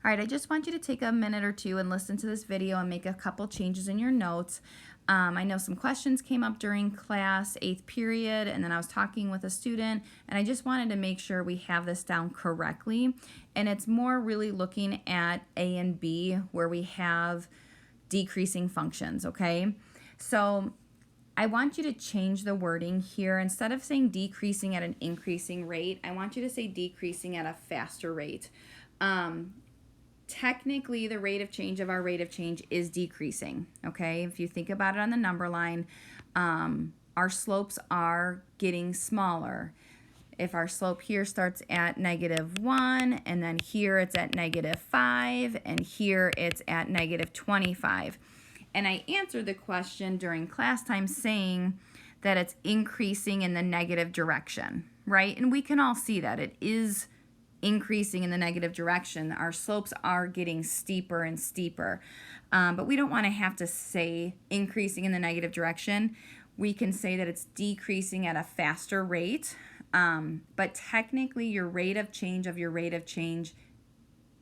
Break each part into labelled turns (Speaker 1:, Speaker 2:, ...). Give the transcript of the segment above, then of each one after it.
Speaker 1: All right, I just want you to take a minute or two and listen to this video and make a couple changes in your notes. I know some questions came up during class, 8th period, and then I was talking with a student, and I just wanted to make sure we have this down correctly. And it's more really looking at A and B where we have decreasing functions, okay? So I want you to change the wording here. Instead of saying decreasing at an increasing rate, I want you to say decreasing at a faster rate. Technically, the rate of change of our rate of change is decreasing, okay? If you think about it on the number line, our slopes are getting smaller. If our slope here starts at -1, and then here it's at -5, and here it's at -25. And I answered the question during class time saying that it's increasing in the negative direction, right? And we can all see that it is increasing in the negative direction. Our slopes are getting steeper and steeper. But we don't want to have to say increasing in the negative direction. We can say that it's decreasing at a faster rate. But technically your rate of change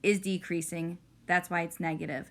Speaker 1: is decreasing. That's why it's negative.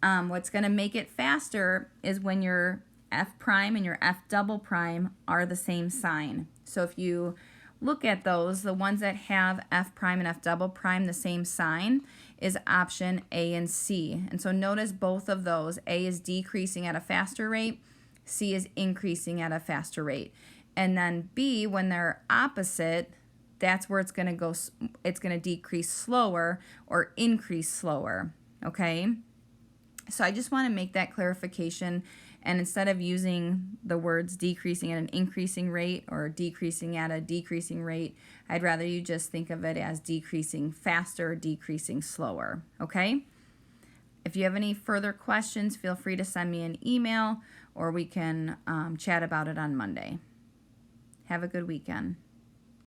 Speaker 1: What's going to make it faster is when your F prime and your F double prime are the same sign. So if you look at those, the ones that have F prime and F double prime the same sign is option A and C. And so notice both of those. A is decreasing at a faster rate. C is increasing at a faster rate. And then B, when they're opposite, that's where it's going to decrease slower or increase slower, okay? So I just want to make that clarification, and instead of using the words decreasing at an increasing rate or decreasing at a decreasing rate, I'd rather you just think of it as decreasing faster, decreasing slower, okay? If you have any further questions, feel free to send me an email, or we can chat about it on Monday. Have a good weekend.